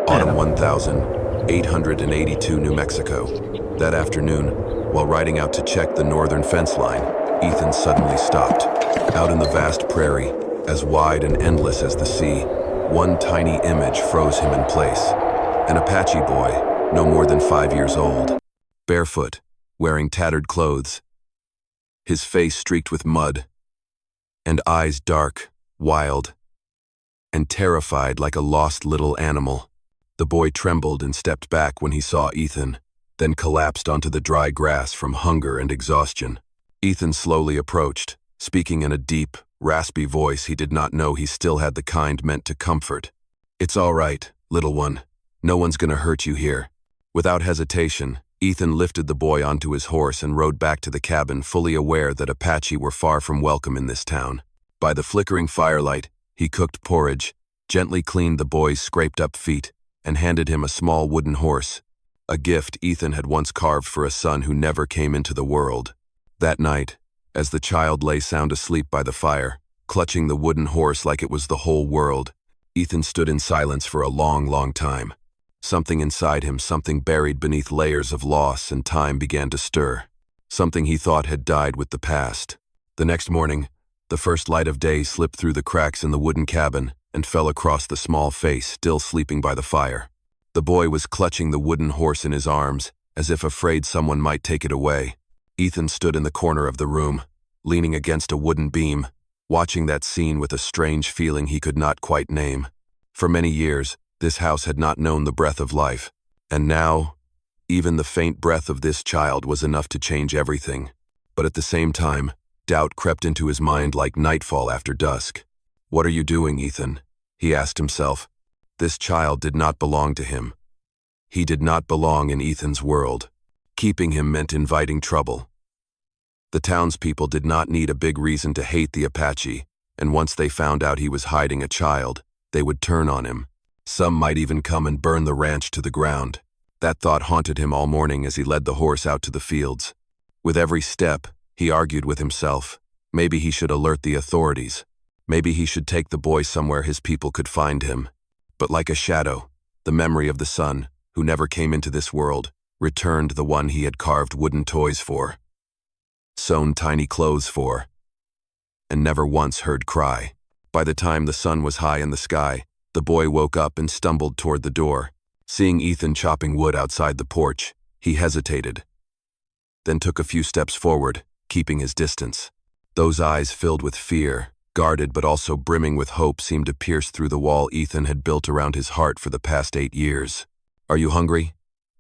Autumn 1882, New Mexico. That afternoon, while riding out to check the northern fence line, Ethan suddenly stopped. Out in the vast prairie, as wide and endless as the sea, one tiny image froze him in place. An Apache boy, no more than 5 years old, barefoot, wearing tattered clothes, his face streaked with mud, and eyes dark, wild, and terrified like a lost little animal. The boy trembled and stepped back when he saw Ethan, then collapsed onto the dry grass from hunger and exhaustion. Ethan slowly approached, speaking in a deep, raspy voice he did not know he still had the kind meant to comfort. "It's all right, little one. No one's gonna hurt you here." Without hesitation, Ethan lifted the boy onto his horse and rode back to the cabin, fully aware that Apache were far from welcome in this town. By the flickering firelight, he cooked porridge, gently cleaned the boy's scraped-up feet, and handed him a small wooden horse, a gift Ethan had once carved for a son who never came into the world. That night, as the child lay sound asleep by the fire, clutching the wooden horse like it was the whole world, Ethan stood in silence for a long, long time. Something inside him, something buried beneath layers of loss and time, began to stir. Something he thought had died with the past. The next morning, the first light of day slipped through the cracks in the wooden cabin and fell across the small face still sleeping by the fire. The boy was clutching the wooden horse in his arms, as if afraid someone might take it away. Ethan stood in the corner of the room, leaning against a wooden beam, watching that scene with a strange feeling he could not quite name. For many years, this house had not known the breath of life, and now, even the faint breath of this child was enough to change everything. But at the same time, doubt crept into his mind like nightfall after dusk. "What are you doing, Ethan?" he asked himself. This child did not belong to him. He did not belong in Ethan's world. Keeping him meant inviting trouble. The townspeople did not need a big reason to hate the Apache, and once they found out he was hiding a child, they would turn on him. Some might even come and burn the ranch to the ground. That thought haunted him all morning as he led the horse out to the fields. With every step, he argued with himself. Maybe he should alert the authorities. Maybe he should take the boy somewhere his people could find him. But like a shadow, the memory of the son, who never came into this world, returned, the one he had carved wooden toys for, sewn tiny clothes for, and never once heard cry. By the time the sun was high in the sky, the boy woke up and stumbled toward the door. Seeing Ethan chopping wood outside the porch, he hesitated, then took a few steps forward, keeping his distance. Those eyes, filled with fear, guarded but also brimming with hope, seemed to pierce through the wall Ethan had built around his heart for the past 8 years. "Are you hungry?"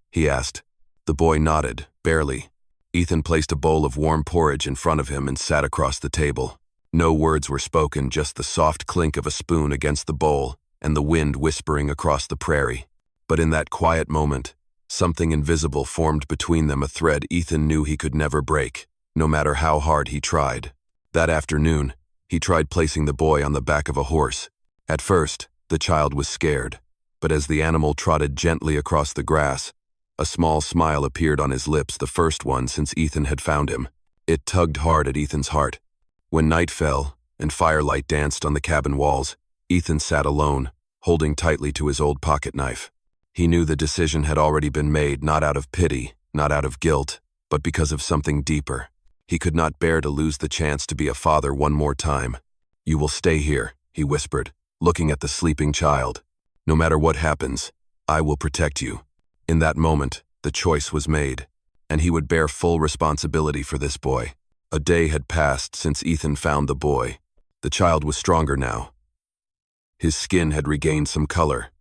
he asked. The boy nodded, barely. Ethan placed a bowl of warm porridge in front of him and sat across the table. No words were spoken, just the soft clink of a spoon against the bowl and the wind whispering across the prairie. But in that quiet moment, something invisible formed between them, a thread Ethan knew he could never break, no matter how hard he tried. That afternoon, he tried placing the boy on the back of a horse. At first, the child was scared, but as the animal trotted gently across the grass, a small smile appeared on his lips, the first one since Ethan had found him. It tugged hard at Ethan's heart. When night fell and firelight danced on the cabin walls, Ethan sat alone, holding tightly to his old pocket knife. He knew the decision had already been made, not out of pity, not out of guilt, but because of something deeper. He could not bear to lose the chance to be a father one more time. "You will stay here," he whispered, looking at the sleeping child. "No matter what happens, I will protect you." In that moment, the choice was made, and he would bear full responsibility for this boy. A day had passed since Ethan found the boy. The child was stronger now. His skin had regained some color,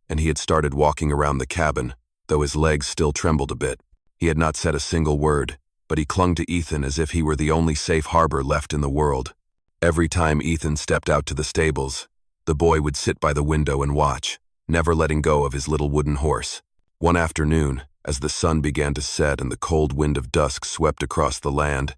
and he had started walking around the cabin, though his legs still trembled a bit. He had not said a single word, but he clung to Ethan as if he were the only safe harbor left in the world. Every time Ethan stepped out to the stables, the boy would sit by the window and watch, never letting go of his little wooden horse. One afternoon, as the sun began to set and the cold wind of dusk swept across the land,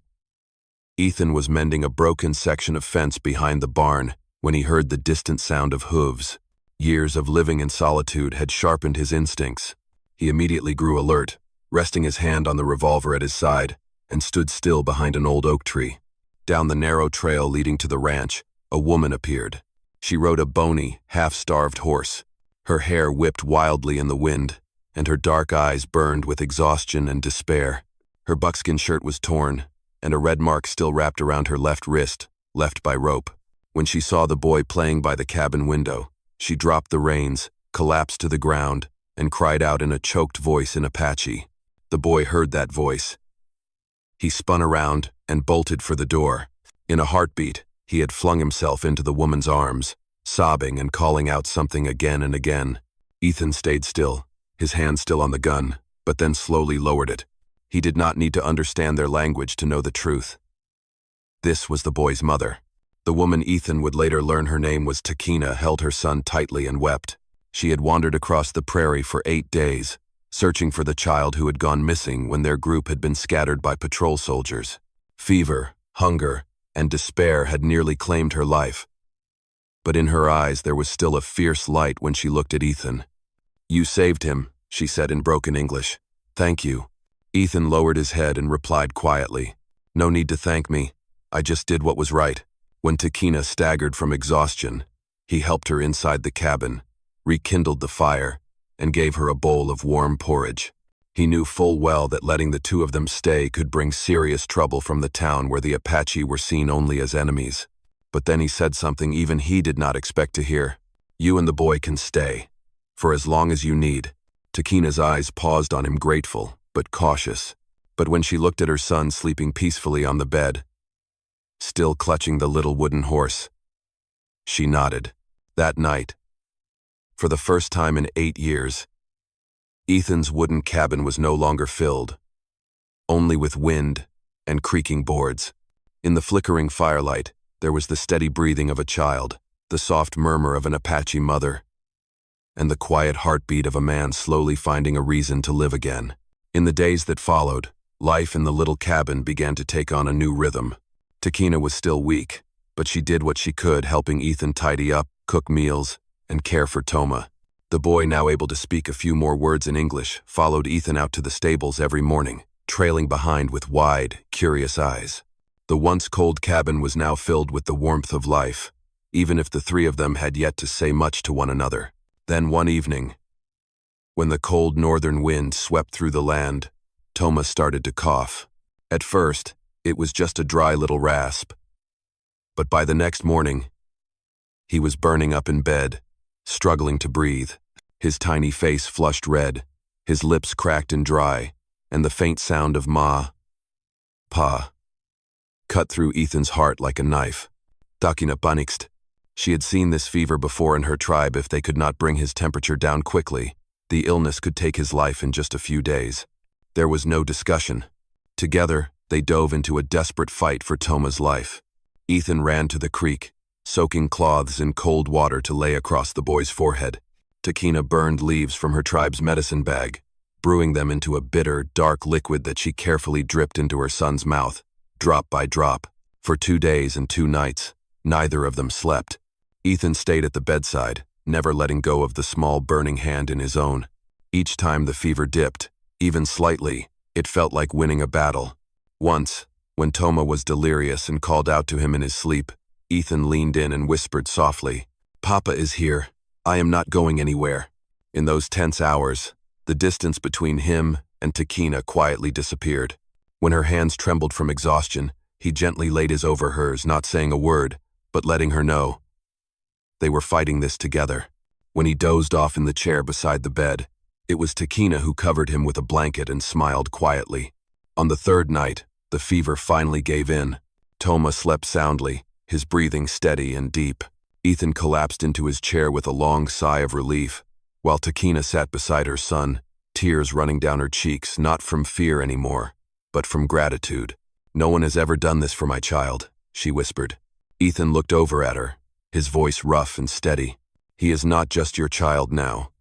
Ethan was mending a broken section of fence behind the barn when he heard the distant sound of hooves. Years of living in solitude had sharpened his instincts. He immediately grew alert, resting his hand on the revolver at his side, and stood still behind an old oak tree. Down the narrow trail leading to the ranch, a woman appeared. She rode a bony, half-starved horse. Her hair whipped wildly in the wind, and her dark eyes burned with exhaustion and despair. Her buckskin shirt was torn, and a red mark still wrapped around her left wrist, left by rope. When she saw the boy playing by the cabin window, she dropped the reins, collapsed to the ground, and cried out in a choked voice in Apache. The boy heard that voice. He spun around and bolted for the door. In a heartbeat, he had flung himself into the woman's arms, sobbing and calling out something again and again. Ethan stayed still, his hand still on the gun, but then slowly lowered it. He did not need to understand their language to know the truth. This was the boy's mother. The woman Ethan would later learn her name was Takina held her son tightly and wept. She had wandered across the prairie for 8 days, searching for the child who had gone missing when their group had been scattered by patrol soldiers. Fever, hunger, and despair had nearly claimed her life. But in her eyes there was still a fierce light when she looked at Ethan. "You saved him," she said in broken English. "Thank you." Ethan lowered his head and replied quietly, "No need to thank me. I just did what was right." When Takina staggered from exhaustion, he helped her inside the cabin, rekindled the fire, and gave her a bowl of warm porridge. He knew full well that letting the two of them stay could bring serious trouble from the town where the Apache were seen only as enemies. But then he said something even he did not expect to hear. "You and the boy can stay, for as long as you need." Takina's eyes paused on him, grateful, but cautious. But when she looked at her son sleeping peacefully on the bed, still clutching the little wooden horse, she nodded. That night, for the first time in 8 years, Ethan's wooden cabin was no longer filled, only with wind and creaking boards. In the flickering firelight, there was the steady breathing of a child, the soft murmur of an Apache mother, and the quiet heartbeat of a man slowly finding a reason to live again. In the days that followed, life in the little cabin began to take on a new rhythm. Takina was still weak, but she did what she could, helping Ethan tidy up, cook meals, and care for Toma. The boy, now able to speak a few more words in English, followed Ethan out to the stables every morning, trailing behind with wide, curious eyes. The once cold cabin was now filled with the warmth of life, even if the three of them had yet to say much to one another. Then one evening, when the cold northern wind swept through the land, Toma started to cough. At first, it was just a dry little rasp. But by the next morning, he was burning up in bed, struggling to breathe. His tiny face flushed red, his lips cracked and dry, and the faint sound of pa, cut through Ethan's heart like a knife. Takina panicked. She had seen this fever before in her tribe. If they could not bring his temperature down quickly, the illness could take his life in just a few days. There was no discussion. Together, they dove into a desperate fight for Toma's life. Ethan ran to the creek, soaking cloths in cold water to lay across the boy's forehead. Takina burned leaves from her tribe's medicine bag, brewing them into a bitter, dark liquid that she carefully dripped into her son's mouth, drop by drop. For 2 days and 2 nights, neither of them slept. Ethan stayed at the bedside, never letting go of the small burning hand in his own. Each time the fever dipped, even slightly, it felt like winning a battle. Once, when Toma was delirious and called out to him in his sleep, Ethan leaned in and whispered softly, "Papa is here. I am not going anywhere." In those tense hours, the distance between him and Takina quietly disappeared. When her hands trembled from exhaustion, he gently laid his over hers, not saying a word, but letting her know they were fighting this together. When he dozed off in the chair beside the bed, it was Takina who covered him with a blanket and smiled quietly. On the 3rd night, the fever finally gave in. Toma slept soundly, his breathing steady and deep. Ethan collapsed into his chair with a long sigh of relief, while Takina sat beside her son, tears running down her cheeks, not from fear anymore, but from gratitude. "No one has ever done this for my child," she whispered. Ethan looked over at her, his voice rough and steady. "He is not just your child now.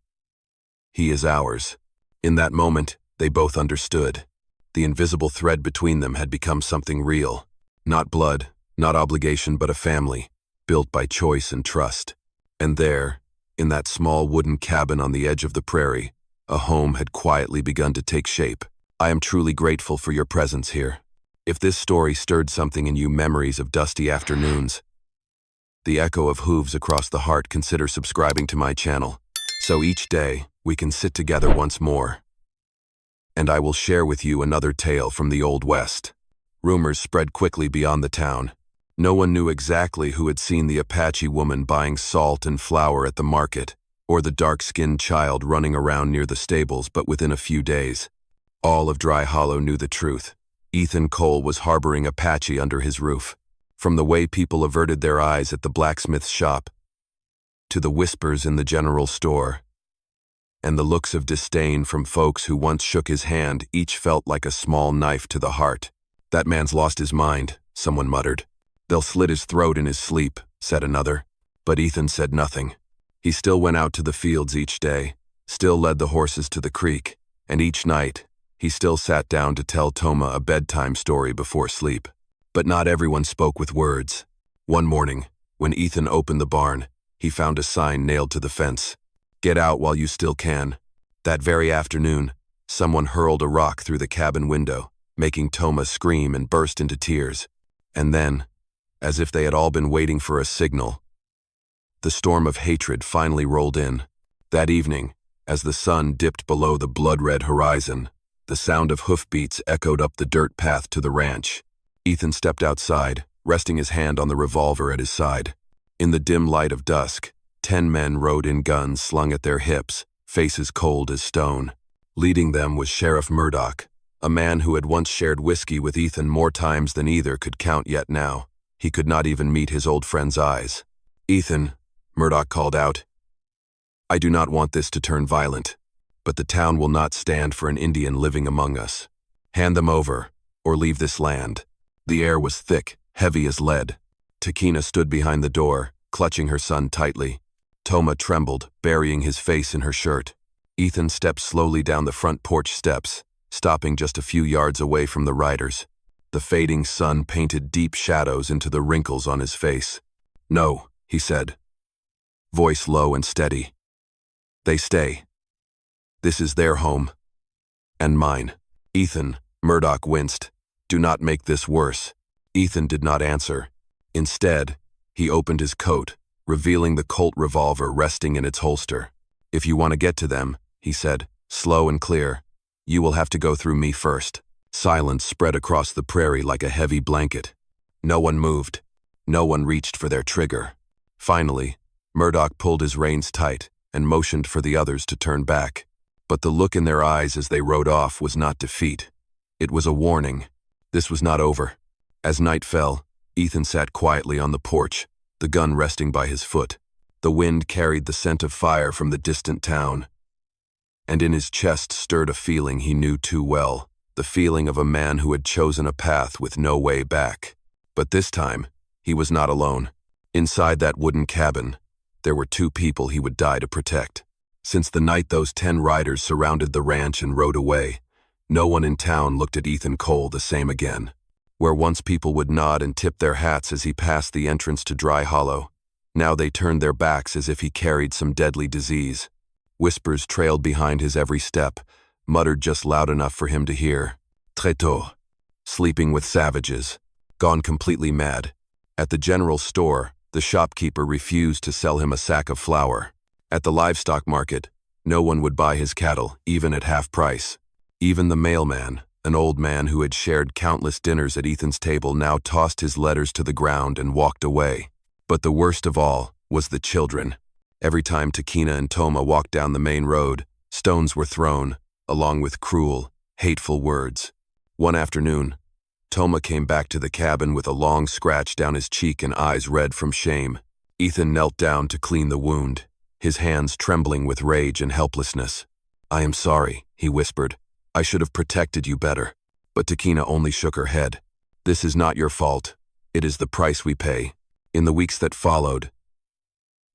He is ours." In that moment, they both understood. The invisible thread between them had become something real. Not blood, not obligation, but a family, built by choice and trust. And there, in that small wooden cabin on the edge of the prairie, a home had quietly begun to take shape. I am truly grateful for your presence here. If this story stirred something in you, memories of dusty afternoons, the echo of hooves across the heart, consider subscribing to my channel. So each day, we can sit together once more, and I will share with you another tale from the Old West. Rumors spread quickly beyond the town. No one knew exactly who had seen the Apache woman buying salt and flour at the market, or the dark-skinned child running around near the stables, but within a few days, all of Dry Hollow knew the truth. Ethan Cole was harboring Apache under his roof. From the way people averted their eyes at the blacksmith's shop, to the whispers in the general store, and the looks of disdain from folks who once shook his hand, each felt like a small knife to the heart. "That man's lost his mind," someone muttered. "They'll slit his throat in his sleep," said another. But Ethan said nothing. He still went out to the fields each day, still led the horses to the creek, and each night, he still sat down to tell Toma a bedtime story before sleep. But not everyone spoke with words. One morning, when Ethan opened the barn, he found a sign nailed to the fence. "Get out while you still can." That very afternoon, someone hurled a rock through the cabin window, making Toma scream and burst into tears. And then, as if they had all been waiting for a signal, the storm of hatred finally rolled in. That evening, as the sun dipped below the blood-red horizon, the sound of hoofbeats echoed up the dirt path to the ranch. Ethan stepped outside, resting his hand on the revolver at his side. In the dim light of dusk, 10 men rode in, guns slung at their hips, faces cold as stone. Leading them was Sheriff Murdoch, a man who had once shared whiskey with Ethan more times than either could count, yet now he could not even meet his old friend's eyes. "Ethan," Murdoch called out, "I do not want this to turn violent, but the town will not stand for an Indian living among us. Hand them over, or leave this land." The air was thick, heavy as lead. Takina stood behind the door, clutching her son tightly. Toma trembled, burying his face in her shirt. Ethan stepped slowly down the front porch steps, stopping just a few yards away from the riders. The fading sun painted deep shadows into the wrinkles on his face. "No," he said, voice low and steady. "They stay. This is their home. And mine." "Ethan," Murdoch winced. "Do not make this worse." Ethan did not answer. Instead, he opened his coat, revealing the Colt revolver resting in its holster. "If you want to get to them," he said, slow and clear, "you will have to go through me first." Silence spread across the prairie like a heavy blanket. No one moved. No one reached for their trigger. Finally, Murdoch pulled his reins tight and motioned for the others to turn back. But the look in their eyes as they rode off was not defeat. It was a warning. This was not over. As night fell, Ethan sat quietly on the porch, the gun resting by his foot. The wind carried the scent of fire from the distant town, and in his chest stirred a feeling he knew too well, the feeling of a man who had chosen a path with no way back. But this time, he was not alone. Inside that wooden cabin, there were 2 people he would die to protect. Since the night those 10 riders surrounded the ranch and rode away, no one in town looked at Ethan Cole the same again. Where once people would nod and tip their hats as he passed the entrance to Dry Hollow, now they turned their backs as if he carried some deadly disease. Whispers trailed behind his every step, muttered just loud enough for him to hear. "Traître, sleeping with savages, gone completely mad." At the general store, the shopkeeper refused to sell him a sack of flour. At the livestock market, no one would buy his cattle, even at half price. Even the mailman, an old man who had shared countless dinners at Ethan's table, now tossed his letters to the ground and walked away. But the worst of all was the children. Every time Takina and Toma walked down the main road, stones were thrown, along with cruel, hateful words. One afternoon, Toma came back to the cabin with a long scratch down his cheek and eyes red from shame. Ethan knelt down to clean the wound, his hands trembling with rage and helplessness. "I am sorry," he whispered. "I should have protected you better." But Takina only shook her head. "This is not your fault. It is the price we pay." In the weeks that followed,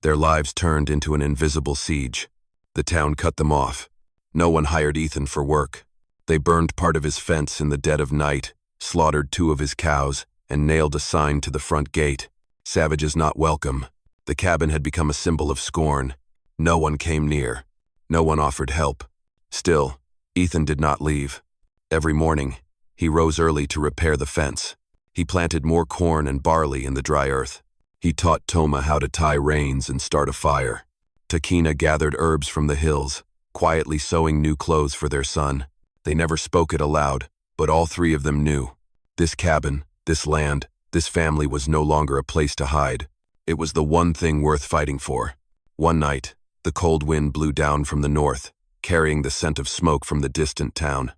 their lives turned into an invisible siege. The town cut them off. No one hired Ethan for work. They burned part of his fence in the dead of night, slaughtered 2 of his cows, and nailed a sign to the front gate. "Savages not welcome." The cabin had become a symbol of scorn. No one came near. No one offered help. Still, Ethan did not leave. Every morning, he rose early to repair the fence. He planted more corn and barley in the dry earth. He taught Toma how to tie reins and start a fire. Takina gathered herbs from the hills, quietly sewing new clothes for their son. They never spoke it aloud, but all three of them knew. This cabin, this land, this family was no longer a place to hide. It was the one thing worth fighting for. One night, the cold wind blew down from the north, carrying the scent of smoke from the distant town.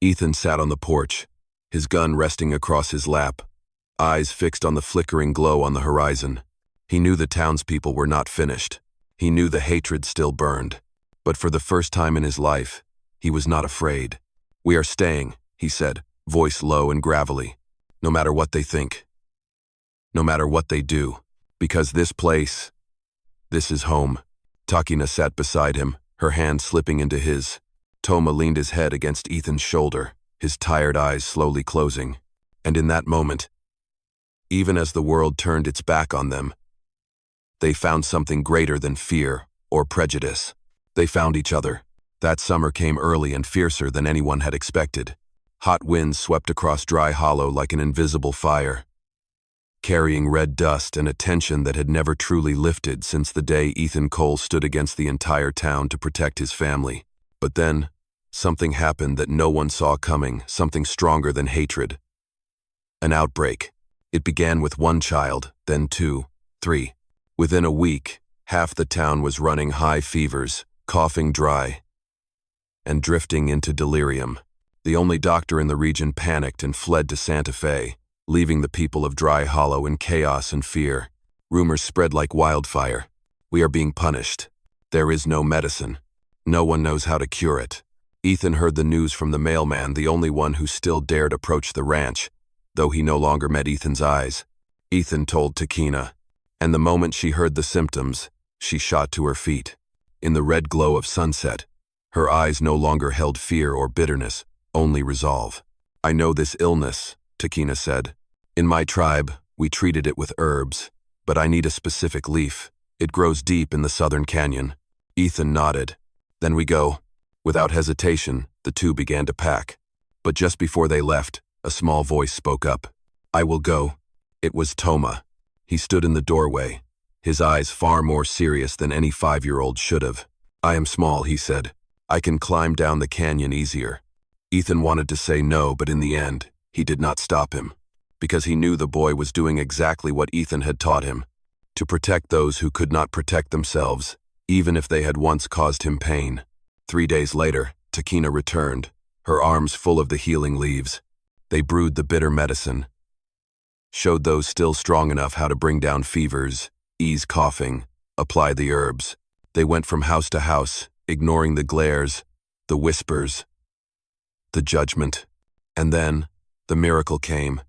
Ethan sat on the porch, his gun resting across his lap, eyes fixed on the flickering glow on the horizon. He knew the townspeople were not finished. He knew the hatred still burned. But for the first time in his life, he was not afraid. "We are staying," he said, voice low and gravelly. "No matter what they think. No matter what they do. Because this is home." Takina sat beside him, her hand slipping into his. Toma leaned his head against Ethan's shoulder, his tired eyes slowly closing. And in that moment, even as the world turned its back on them, they found something greater than fear or prejudice. They found each other. That summer came early and fiercer than anyone had expected. Hot winds swept across Dry Hollow like an invisible fire, carrying red dust and a tension that had never truly lifted since the day Ethan Cole stood against the entire town to protect his family. But then, something happened that no one saw coming, something stronger than hatred. An outbreak. It began with one child, then 2, 3. Within a week, half the town was running high fevers, coughing dry, and drifting into delirium. The only doctor in the region panicked and fled to Santa Fe, leaving the people of Dry Hollow in chaos and fear. Rumors spread like wildfire. "We are being punished. There is no medicine. No one knows how to cure it." Ethan heard the news from the mailman, the only one who still dared approach the ranch, though he no longer met Ethan's eyes. Ethan told Takina, and the moment she heard the symptoms, she shot to her feet. In the red glow of sunset, her eyes no longer held fear or bitterness, only resolve. "I know this illness," Takina said. "In my tribe, we treated it with herbs, but I need a specific leaf. It grows deep in the southern canyon." Ethan nodded. "Then we go." Without hesitation, the two began to pack. But just before they left, a small voice spoke up. "I will go." It was Toma. He stood in the doorway, his eyes far more serious than any 5-year-old should have. "I am small," he said. "I can climb down the canyon easier." Ethan wanted to say no, but in the end, he did not stop him, because he knew the boy was doing exactly what Ethan had taught him, to protect those who could not protect themselves, even if they had once caused him pain. 3 days later, Takina returned, her arms full of the healing leaves. They brewed the bitter medicine, showed those still strong enough how to bring down fevers, ease coughing, apply the herbs. They went from house to house, ignoring the glares, the whispers, the judgment. And then, the miracle came.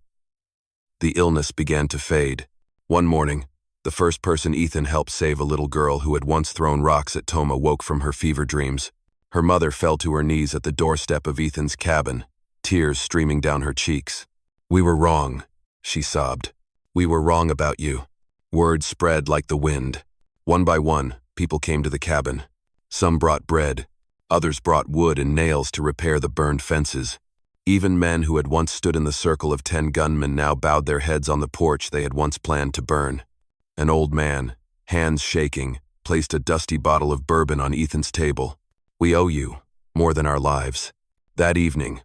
The illness began to fade. One morning, the first person Ethan helped save a little girl who had once thrown rocks at Toma woke from her fever dreams. Her mother fell to her knees at the doorstep of Ethan's cabin, tears streaming down her cheeks. "We were wrong," she sobbed. "We were wrong about you." Word spread like the wind. One by one, people came to the cabin. Some brought bread. Others brought wood and nails to repair the burned fences. Even men who had once stood in the circle of 10 gunmen now bowed their heads on the porch they had once planned to burn. An old man, hands shaking, placed a dusty bottle of bourbon on Ethan's table. "We owe you, more than our lives." That evening,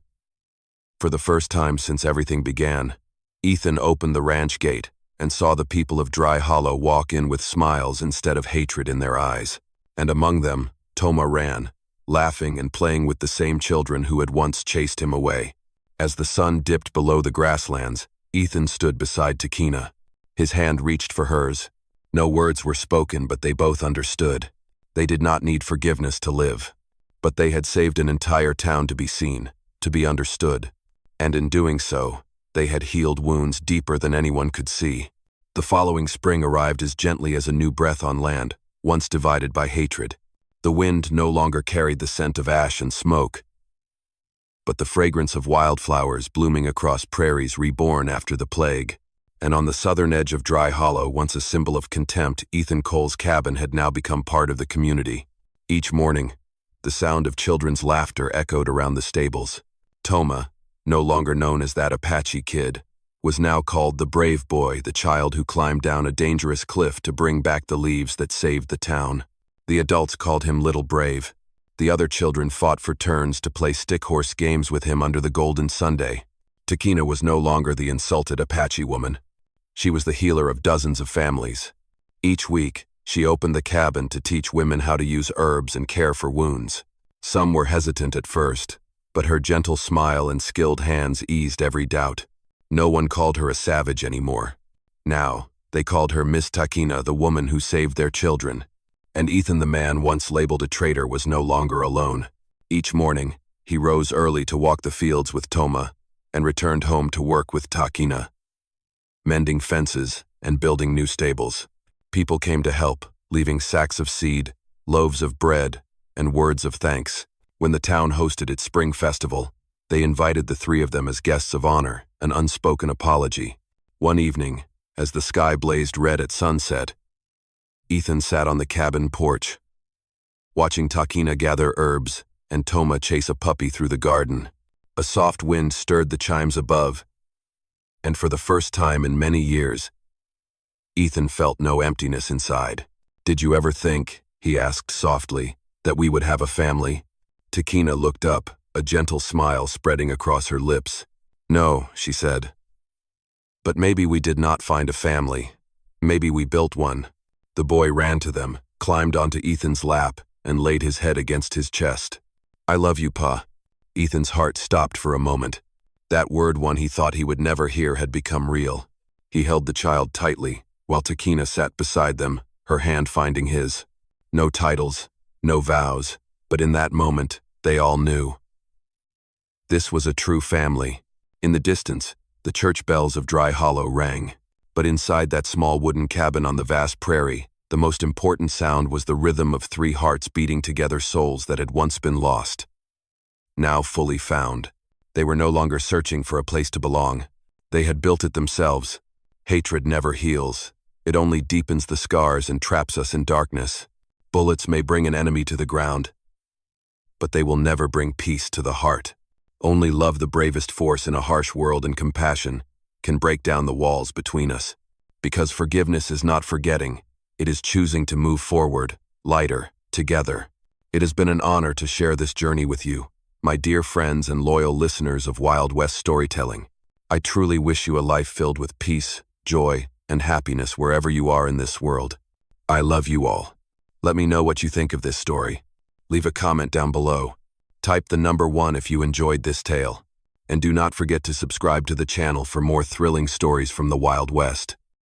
for the first time since everything began, Ethan opened the ranch gate and saw the people of Dry Hollow walk in with smiles instead of hatred in their eyes. And among them, Toma ran, laughing and playing with the same children who had once chased him away. As the sun dipped below the grasslands, Ethan stood beside Takina. His hand reached for hers. No words were spoken, but they both understood. They did not need forgiveness to live. But they had saved an entire town to be seen, to be understood. And in doing so, they had healed wounds deeper than anyone could see. The following spring arrived as gently as a new breath on land, once divided by hatred. The wind no longer carried the scent of ash and smoke, but the fragrance of wildflowers blooming across prairies reborn after the plague. And on the southern edge of Dry Hollow, once a symbol of contempt, Ethan Cole's cabin had now become part of the community. Each morning, the sound of children's laughter echoed around the stables. Toma, no longer known as that Apache kid, was now called the brave boy, the child who climbed down a dangerous cliff to bring back the leaves that saved the town. The adults called him Little Brave. The other children fought for turns to play stick-horse games with him under the golden Sunday. Takina was no longer the insulted Apache woman. She was the healer of dozens of families. Each week, she opened the cabin to teach women how to use herbs and care for wounds. Some were hesitant at first, but her gentle smile and skilled hands eased every doubt. No one called her a savage anymore. Now, they called her Miss Takina, the woman who saved their children. And Ethan, the man once labeled a traitor, was no longer alone. Each morning, he rose early to walk the fields with Toma and returned home to work with Takina, mending fences and building new stables. People came to help, leaving sacks of seed, loaves of bread, and words of thanks. When the town hosted its spring festival, they invited the three of them as guests of honor, an unspoken apology. One evening, as the sky blazed red at sunset, Ethan sat on the cabin porch, watching Takina gather herbs and Toma chase a puppy through the garden. A soft wind stirred the chimes above, and for the first time in many years, Ethan felt no emptiness inside. "Did you ever think," he asked softly, "that we would have a family?" Takina looked up, a gentle smile spreading across her lips. "No," she said. "But maybe we did not find a family. Maybe we built one." The boy ran to them, climbed onto Ethan's lap, and laid his head against his chest. "I love you, Pa." Ethan's heart stopped for a moment. That word, one he thought he would never hear, had become real. He held the child tightly, while Takina sat beside them, her hand finding his. No titles, no vows, but in that moment, they all knew. This was a true family. In the distance, the church bells of Dry Hollow rang. But inside that small wooden cabin on the vast prairie, the most important sound was the rhythm of three hearts beating together, souls that had once been lost, now fully found. They were no longer searching for a place to belong. They had built it themselves. Hatred never heals. It only deepens the scars and traps us in darkness. Bullets may bring an enemy to the ground, but they will never bring peace to the heart. Only love, the bravest force in a harsh world, and compassion can break down the walls between us. Because forgiveness is not forgetting, it is choosing to move forward, lighter, together. It has been an honor to share this journey with you, my dear friends and loyal listeners of Wild West Storytelling. I truly wish you a life filled with peace, joy, and happiness wherever you are in this world. I love you all. Let me know what you think of this story. Leave a comment down below. Type the number 1 if you enjoyed this tale. And do not forget to subscribe to the channel for more thrilling stories from the Wild West.